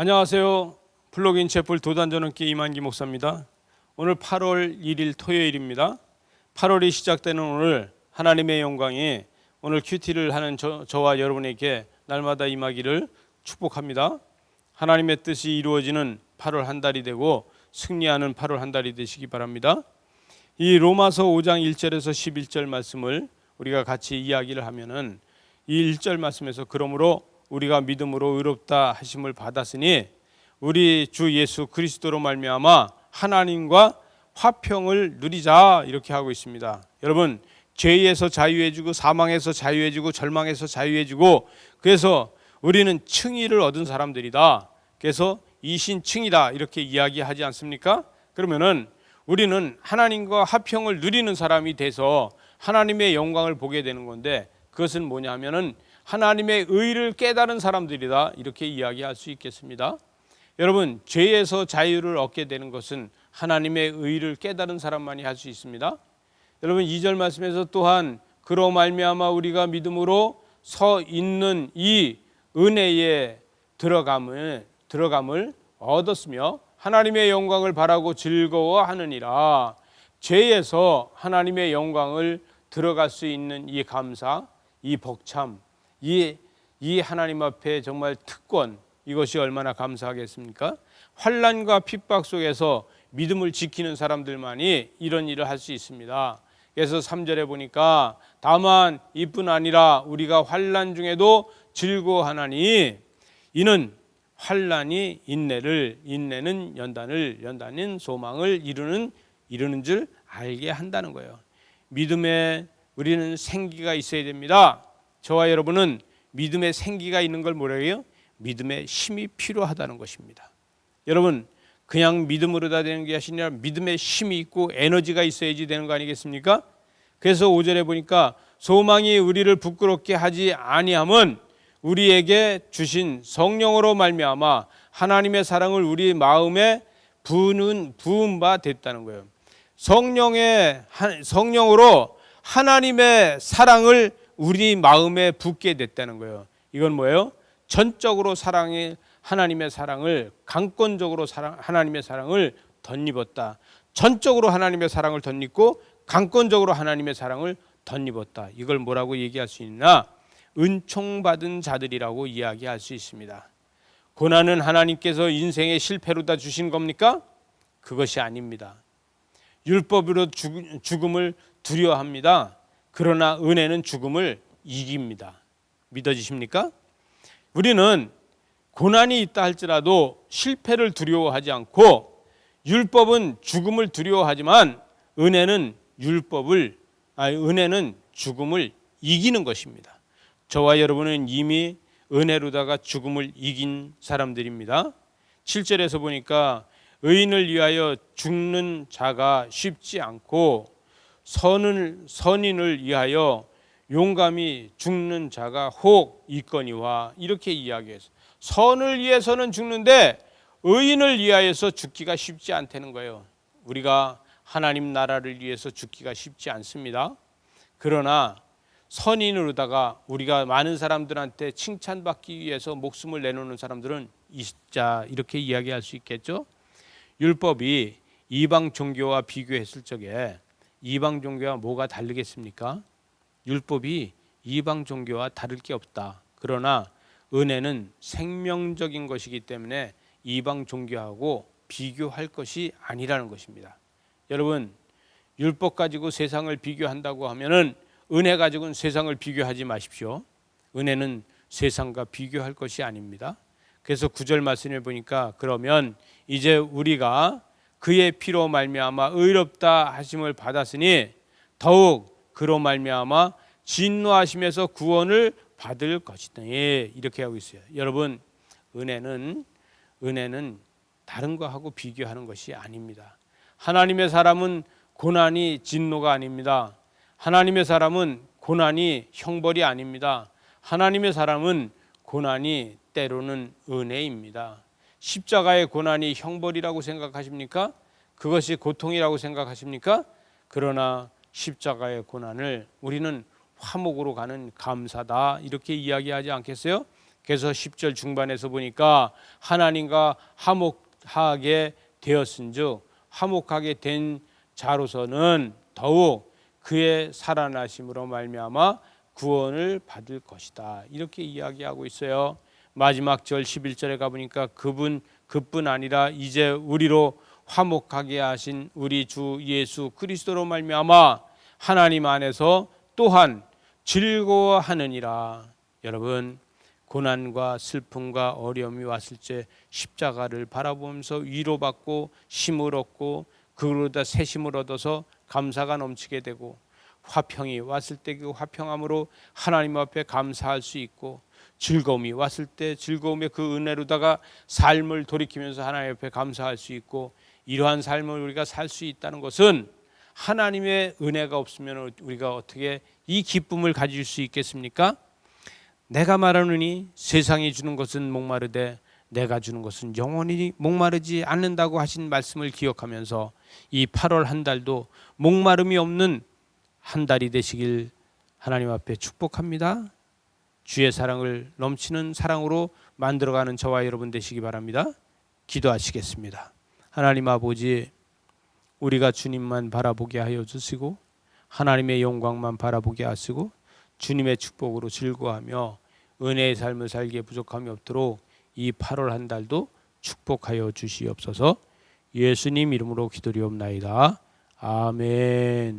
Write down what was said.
안녕하세요. 플러그인 채플 도단전원기 이만기 목사입니다. 오늘 8월 1일 토요일입니다. 8월이 시작되는 오늘 하나님의 영광이 오늘 큐티를 하는 저와 여러분에게 날마다 임하기를 축복합니다. 하나님의 뜻이 이루어지는 8월 한 달이 되고 승리하는 8월 한 달이 되시기 바랍니다. 이 로마서 5장 1절에서 11절 말씀을 우리가 같이 이야기를 하면은 이 1절 말씀에서 그러므로 우리가 믿음으로 의롭다 하심을 받았으니 우리 주 예수 그리스도로 말미암아 하나님과 화평을 누리자 이렇게 하고 있습니다. 여러분, 죄에서 자유해지고 사망에서 자유해지고 절망에서 자유해지고 그래서 우리는 칭의를 얻은 사람들이다. 그래서 이신칭이다 이렇게 이야기하지 않습니까? 그러면은 우리는 하나님과 화평을 누리는 사람이 돼서 하나님의 영광을 보게 되는 건데 그것은 뭐냐 하면은 하나님의 의를 깨달은 사람들이다 이렇게 이야기할 수 있겠습니다. 여러분, 죄에서 자유를 얻게 되는 것은 하나님의 의를 깨달은 사람만이 할 수 있습니다. 여러분, 2절 말씀에서 또한 그로 말미암아 우리가 믿음으로 서 있는 이 은혜에 들어감을 얻었으며 하나님의 영광을 바라고 즐거워하느니라. 죄에서 하나님의 영광을 들어갈 수 있는 이 감사, 이 벅참, 이 하나님 앞에 정말 특권, 이것이 얼마나 감사하겠습니까? 환난과 핍박 속에서 믿음을 지키는 사람들만이 이런 일을 할 수 있습니다. 그래서 3절에 보니까 다만 이뿐 아니라 우리가 환난 중에도 즐거워하나니 이는 환난이 인내를, 인내는 연단을, 연단은 소망을 이루는 줄 알게 한다는 거예요. 믿음에 우리는 생기가 있어야 됩니다. 저와 여러분은 믿음의 생기가 있는 걸 뭐라고 해요? 믿음의 힘이 필요하다는 것입니다. 여러분, 그냥 믿음으로 다 되는 게 아니라 믿음의 힘이 있고 에너지가 있어야지 되는 거 아니겠습니까? 그래서 5절에 보니까 소망이 우리를 부끄럽게 하지 아니함은 우리에게 주신 성령으로 말미암아 하나님의 사랑을 우리 마음에 부은 바 됐다는 거예요. 성령으로 하나님의 사랑을 우리 마음에 붓게 됐다는 거예요. 이건 뭐예요? 전적으로 하나님의 사랑을 강권적으로 하나님의 사랑을 덧입었다. 전적으로 하나님의 사랑을 덧입고 강권적으로 하나님의 사랑을 덧입었다. 이걸 뭐라고 얘기할 수 있나? 은총받은 자들이라고 이야기할 수 있습니다. 고난은 하나님께서 인생의 실패로다 주신 겁니까? 그것이 아닙니다. 율법으로 죽음을 두려워합니다. 그러나 은혜는 죽음을 이깁니다. 믿어지십니까? 우리는 고난이 있다 할지라도 실패를 두려워하지 않고 율법은 죽음을 두려워하지만 은혜는 죽음을 이기는 것입니다. 저와 여러분은 이미 은혜로다가 죽음을 이긴 사람들입니다. 7절에서 보니까 의인을 위하여 죽는 자가 쉽지 않고 선인을 위하여 용감히 죽는 자가 혹 있거니와 이렇게 이야기해서 선을 위해서는 죽는데 의인을 위하여서 죽기가 쉽지 않다는 거예요. 우리가 하나님 나라를 위해서 죽기가 쉽지 않습니다. 그러나 선인으로다가 우리가 많은 사람들한테 칭찬받기 위해서 목숨을 내놓는 사람들은 있자 이렇게 이야기할 수 있겠죠. 율법이 이방 종교와 비교했을 적에 이방 종교와 뭐가 다르겠습니까? 율법이 이방 종교와 다를 게 없다. 그러나 은혜는 생명적인 것이기 때문에 이방 종교하고 비교할 것이 아니라는 것입니다. 여러분, 율법 가지고 세상을 비교한다고 하면은 은혜 가지고는 세상을 비교하지 마십시오. 은혜는 세상과 비교할 것이 아닙니다. 그래서 9절 말씀을 보니까 그러면 이제 우리가 그의 피로 말미암아 의롭다 하심을 받았으니 더욱 그로 말미암아 진노하심에서 구원을 받을 것이다. 이렇게 하고 있어요. 여러분, 은혜는 다른 거하고 비교하는 것이 아닙니다. 하나님의 사람은 고난이 진노가 아닙니다. 하나님의 사람은 고난이 형벌이 아닙니다. 하나님의 사람은 고난이 때로는 은혜입니다. 십자가의 고난이 형벌이라고 생각하십니까? 그것이 고통이라고 생각하십니까? 그러나 십자가의 고난을 우리는 화목으로 가는 감사다 이렇게 이야기하지 않겠어요? 그래서 10절 중반에서 보니까 하나님과 화목하게 되었은즉 화목하게 된 자로서는 더욱 그의 살아나심으로 말미암아 구원을 받을 것이다. 이렇게 이야기하고 있어요. 마지막 절 11절에 가보니까 그뿐 아니라 이제 우리로 화목하게 하신 우리 주 예수 그리스도로 말미암아 하나님 안에서 또한 즐거워하느니라. 여러분, 고난과 슬픔과 어려움이 왔을 때 십자가를 바라보면서 위로받고 힘을 얻고 그로다 새 힘을 얻어서 감사가 넘치게 되고, 화평이 왔을 때 그 화평함으로 하나님 앞에 감사할 수 있고, 즐거움이 왔을 때 즐거움의 그 은혜로다가 삶을 돌이키면서 하나님 앞에 감사할 수 있고, 이러한 삶을 우리가 살 수 있다는 것은 하나님의 은혜가 없으면 우리가 어떻게 이 기쁨을 가질 수 있겠습니까? 내가 말하노니 세상이 주는 것은 목마르되 내가 주는 것은 영원히 목마르지 않는다고 하신 말씀을 기억하면서 이 8월 한 달도 목마름이 없는 한 달이 되시길 하나님 앞에 축복합니다. 주의 사랑을 넘치는 사랑으로 만들어가는 저와 여러분 되시기 바랍니다. 기도하시겠습니다. 하나님 아버지, 우리가 주님만 바라보게 하여 주시고 하나님의 영광만 바라보게 하시고 주님의 축복으로 즐거워하며 은혜의 삶을 살기에 부족함이 없도록 이 8월 한 달도 축복하여 주시옵소서. 예수님 이름으로 기도리옵나이다. 아멘.